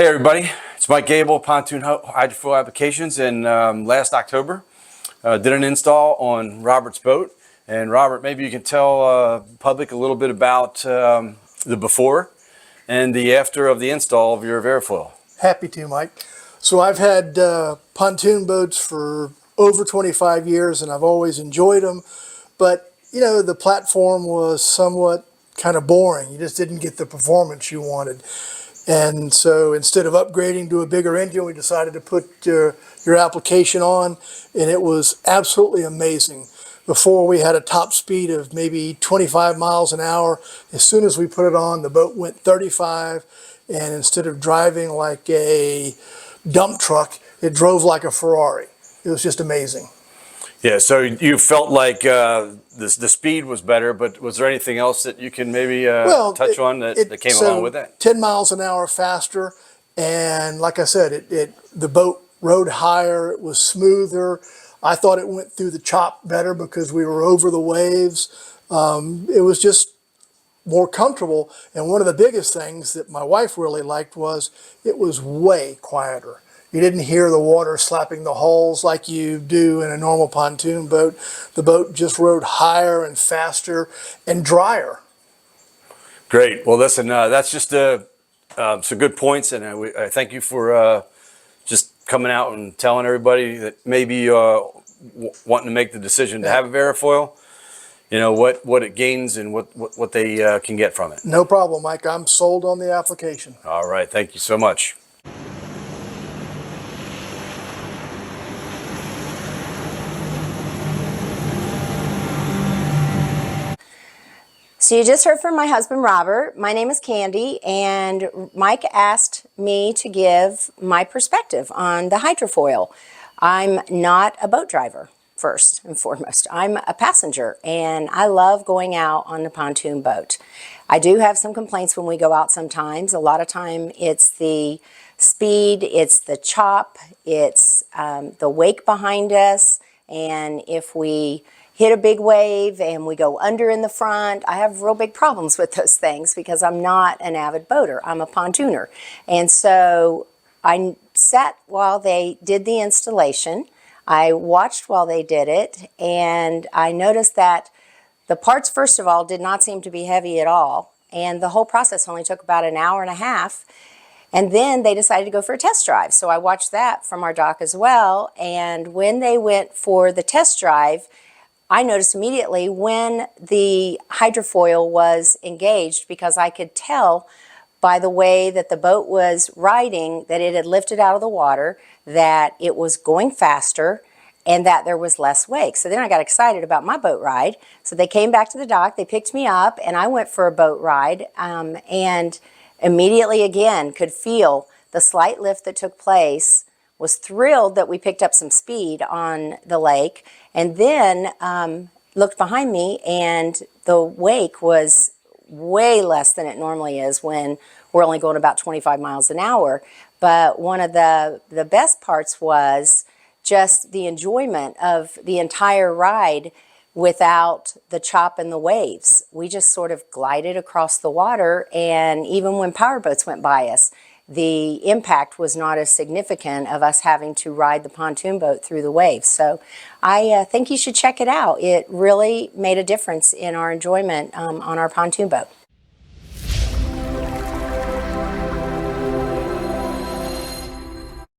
Hey everybody, it's Mike Gable, Pontoon Hydrofoil Applications, and last October did an install on Robert's boat. And Robert, maybe you can tell public a little bit about the before and the after of the install of your VARA Foil. Happy to, Mike. So I've had pontoon boats for over 25 years and I've always enjoyed them, but you know, the platform was somewhat kind of boring. You just didn't get the performance you wanted. And so instead of upgrading to a bigger engine, we decided to put your application on, and it was absolutely amazing. Before, we had a top speed of maybe 25 miles an hour. As soon as we put it on, the boat went 35, and instead of driving like a dump truck, it drove like a Ferrari. It was just amazing. Yeah, so you felt like the speed was better, but was there anything else that you can maybe touch on that came along with that? 10 miles an hour faster, and like I said, the boat rode higher, it was smoother. I thought it went through the chop better because we were over the waves. It was just more comfortable, and one of the biggest things that my wife really liked was it was way quieter. You didn't hear the water slapping the hulls like you do in a normal pontoon boat. The boat just rode higher and faster and drier. Great. Well, listen, that's just some good points, and I thank you for just coming out and telling everybody that maybe wanting to make the decision to have a VARA Foil, you know, what it gains and what they can get from it. No problem, Mike. I'm sold on the application. All right. Thank you so much. So you just heard from my husband, Robert. My name is Candy, and Mike asked me to give my perspective on the hydrofoil. I'm not a boat driver, first and foremost. I'm a passenger, and I love going out on the pontoon boat. I do have some complaints when we go out sometimes. A lot of time it's the speed, it's the chop, it's the wake behind us, and if we hit a big wave and we go under in the front, I have real big problems with those things because I'm not an avid boater. I'm a pontooner. And so I sat while they did the installation. I watched while they did it, and I noticed that the parts, first of all, did not seem to be heavy at all. And the whole process only took about an hour and a half. And then they decided to go for a test drive. So I watched that from our dock as well. And when they went for the test drive, I noticed immediately when the hydrofoil was engaged, because I could tell by the way that the boat was riding that it had lifted out of the water, that it was going faster, and that there was less wake. So then I got excited about my boat ride. So they came back to the dock, they picked me up, and I went for a boat ride, and immediately again could feel the slight lift that took place. Was thrilled that we picked up some speed on the lake, and then looked behind me, and the wake was way less than it normally is when we're only going about 25 miles an hour. But one of the best parts was just the enjoyment of the entire ride without the chop and the waves. We just sort of glided across the water, and even when powerboats went by us, the impact was not as significant of us having to ride the pontoon boat through the waves. So I think you should check it out. It really made a difference in our enjoyment on our pontoon boat.